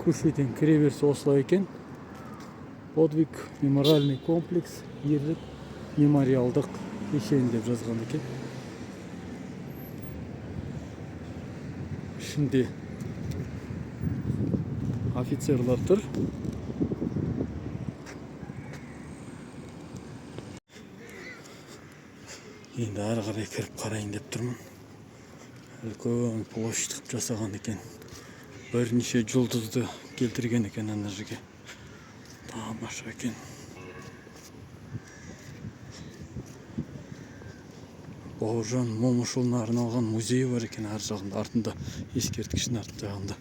көшеден кіре берсе осылай екен. Подвиг мемориальный комплекс, ерлік мемориалдық кешен деп жазған екен. Ішінде офицерлар тұр. Енді ары қарай кіріп қарайын деп тұрмын. Үлкен площадь қып жасаған екен. Бірнеше жұлдызды келтірген екен ана жерге. Тамаша екен. Бауыржан Момышұлына арналған музей бар екен ар жағында, артында ескерткіштің арт жағында.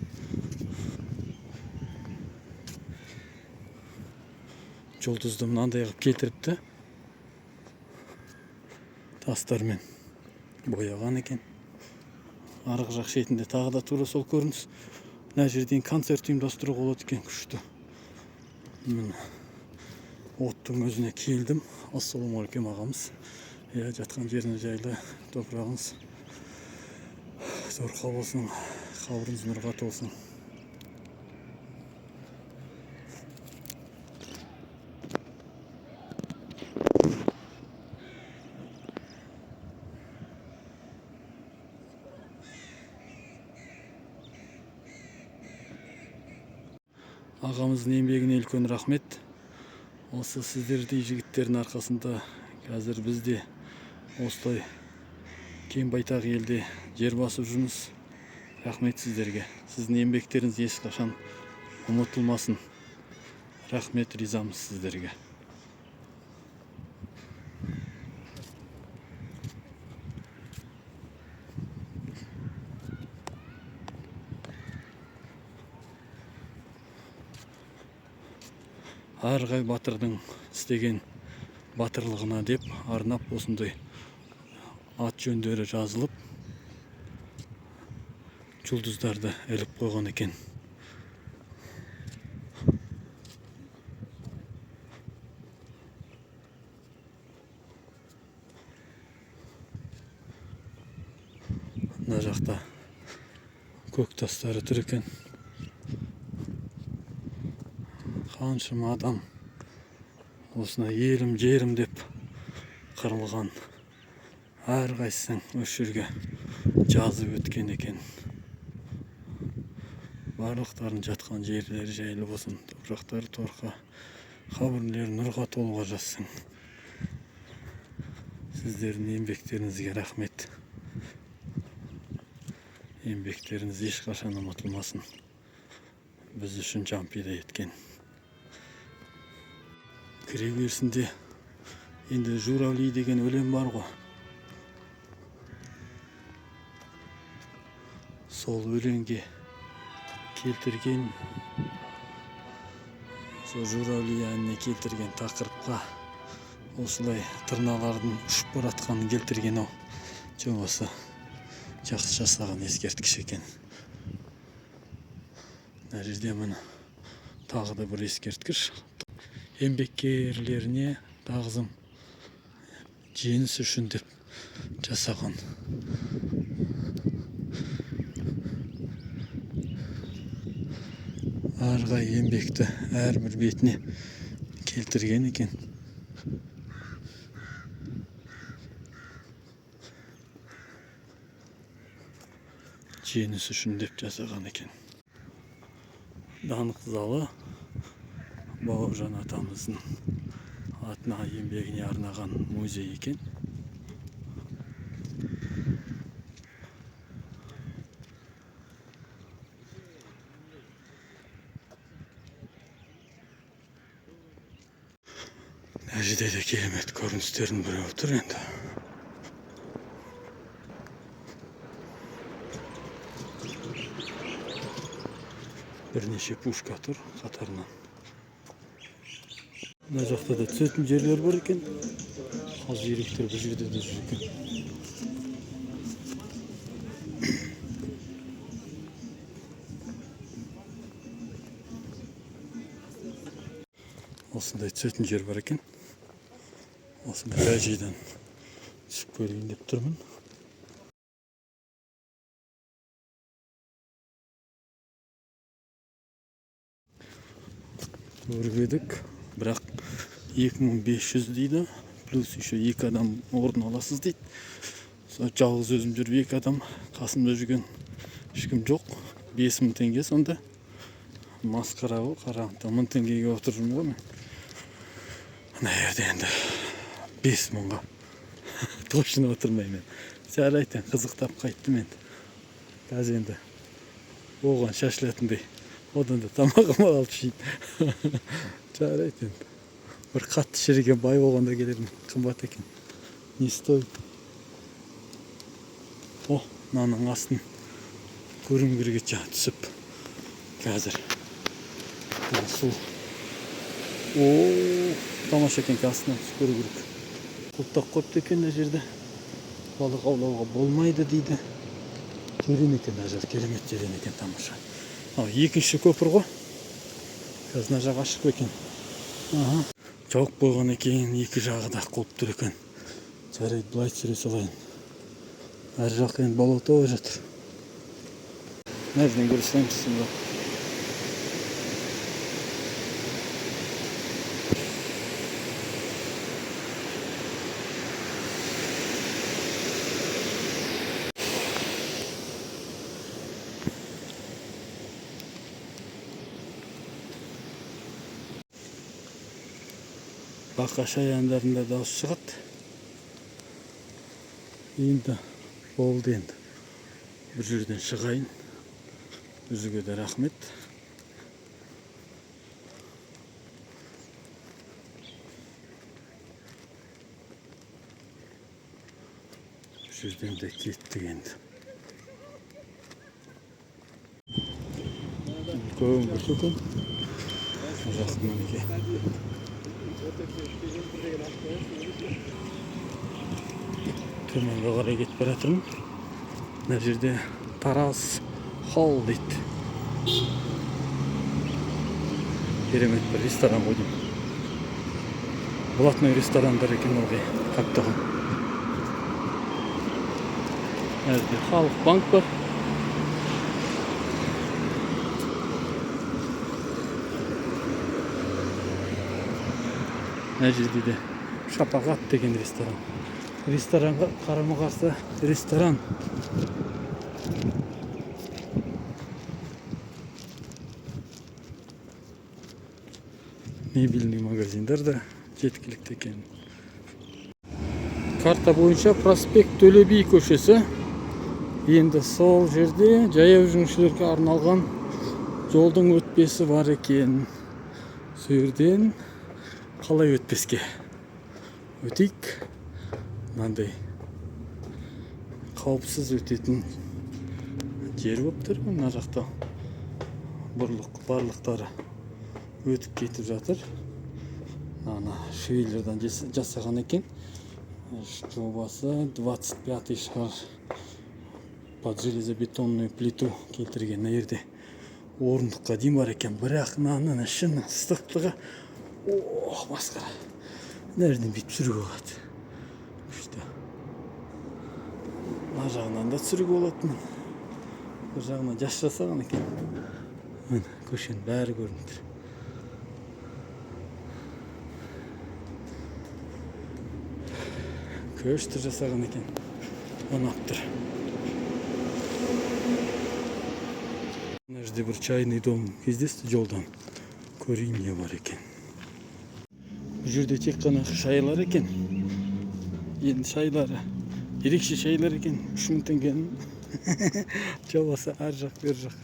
Жұлдызды мынандай қылып келтіріпті. Тастармен бояған екен. Арғы жақ шетінде тағы да тура сол көрініс. Мына жерден концерт ұйымдастыруға болады екен, күшті. Міне оттың өзіне келдім. Ассалаумағалейкум ағамыз. Жатқан жеріңіз жайлы, топырағыңыз торқа болсын, қабіріңіз нұрға толсын. Ағамыздың еңбегіне үлкен рахмет. Осы сіздердей жігіттердің арқасында қазір бізде осылай кең байтақ елде жер басып жүрміз. Рахмет сіздерге. Сіздің еңбектеріңіз ешқашан ұмытылмасын. Рахмет, ризамыз сіздерге. Арғай батырдың істеген батырлығына деп арнап осындай ат жөндері жазылып, жұлдыздарды іліп қойған екен. Мына жақта көк тастары тұр екен. Қаншама адам осына елім жерім деп қырылған. Әрқайсың осы жерге жазып өткен екен. Барлықтарын жатқан жерлері жайлы болсын, топырақтары торқа, қабірлері нұрға толға жазсын. Сіздердің еңбектеріңізге рахмет. Еңбектеріңіз ешқашан ұмытылмасын. Біз үшін жан пида еткен. Кіре берісінде енді Журавли деген өлең бар ғой. Сол өлеңге келтірген, сол Журавли әніне келтірген тақырыпқа осылай тырналардың ұшып баратқанын келтірген ау. Жобасы жақсы жасаған ескерткіш екен. Мына жерде міне тағы да бір ескерткіш. Еңбеккерлеріне тағзым, жеңіс үшін деп жасаған. Арғай еңбекті әрбір бетіне келтірген екен. Жеңіс үшін деп жасаған екен. Даңқ залы Бауыржан атамыздың атына еңбегіне арнаған музей екен. Мына жерде де керемет көріністердің біреуі тұр енді. Бірнеше пушка тұр қатарынан. Мына жақта да түсетін жерлер бар екен. Аз жүйріктер бұл жерде де жүр екен. Осындай түсетін жер бар екен. Осындай бәжейден түсіп көрейін деп тұрмын. өргедік, бірақ 2500 дейді, плюс еще 2 адам орын аласыз дейді. Жалғыз өзім жүріп 2 адам, қасымда жүрген ешкім жоқ. 5000 теңге сонда. Масқара ғой, қарағанда 1000 теңгеге отырмын ғой мен. Ана жерде енді 5000-ға точно отырмаймын. Жарайды, қызықтап қайттым енді. Қазір енді оған шашылатындай. Одан да тамағыма алып жейді. Жарайды енді. Бір қатты шіріген бай болғанда келермін. Қымбат екен. Не стоит? О, мынаның астын көрінгірге түсіп. Қазір. Су. О, тамаша екен, астынан түсіп көру керек. Құлттақ қойыпты екен мына жерде. Балық аулауға болмайды дейді. Керемет екен, керемет жерен екен, тамаша. Екінші көпір ғой. Қазір мына жақ ашық екен. Жауып қойған екен, екі жағы да қойып тұр екен. Жарайды, былай түсіре салайын. Әр жақ енді болото болып жатыр. Nereden görüşlemişsin bu? Bak aşağı yanlarında da çıkıt. Енді oldu енді. Bir жерден шығайын. Өзіге де рахмет. Bir жерден де кеттік енді. Үлкен көрсеткен. Жақсы мінеке. Төменге қарай кетіп бара жатырмын. Мына жерде Тараз Холл дейді. Керемет бір ресторан ғой деймін. Блатной ресторандар екен ылғи қаптаған. Мына жерде Халық банк бар. Мына жерде де Шапағат деген ресторан. Ресторанға қарама-қарсы ресторан. Мебельный магазиндар да жеткілікті екен. Карта бойынша проспект Төле би көшесі. Енді сол жерде жаяу жүргіншілерге арналған жолдың өтпесі бар екен. Сол жерден қалай өтпеске өтейік. Мынандай қауіпсіз өтетін жер болып тұр. Мына жақта барлықтары өтіп кетіп жатыр. Ана швейлерден жасаған екен. Жобасы 25 шығар. Под железобетонную плиту келтірген. Мына жерде орындыққа дейін бар екен. Бірақ мынаның ішінің ыстықтығы масқара. Мына жерден бүйтіп түсіруге болады. Мына жағынан да түсіруге болады. Бір жағынан жас жасаған екен. Көшенің бәрі көрініп тұр. Көшті жасаған екен. Ұнап тұр. Мына жерде бір чайный дом кездесті жолдан. Көрейін не бар екен. Бұл жерде тек қана шайлар екен. Енді шайлары ерекше шайлар екен. 3000 теңгенің жобасы ар жақ бер жақ.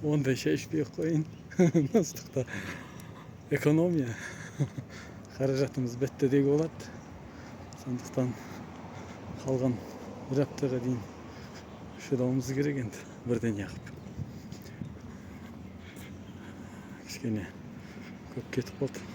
Ондай шай ішпей қойын. Ыстықта экономия. Қаражатымыз бәттедегі болады. Сондықтан қалған бір аптаға дейін шыдауымыз керек енді. Бірден яқып. Кішкене көп кетіп қалды.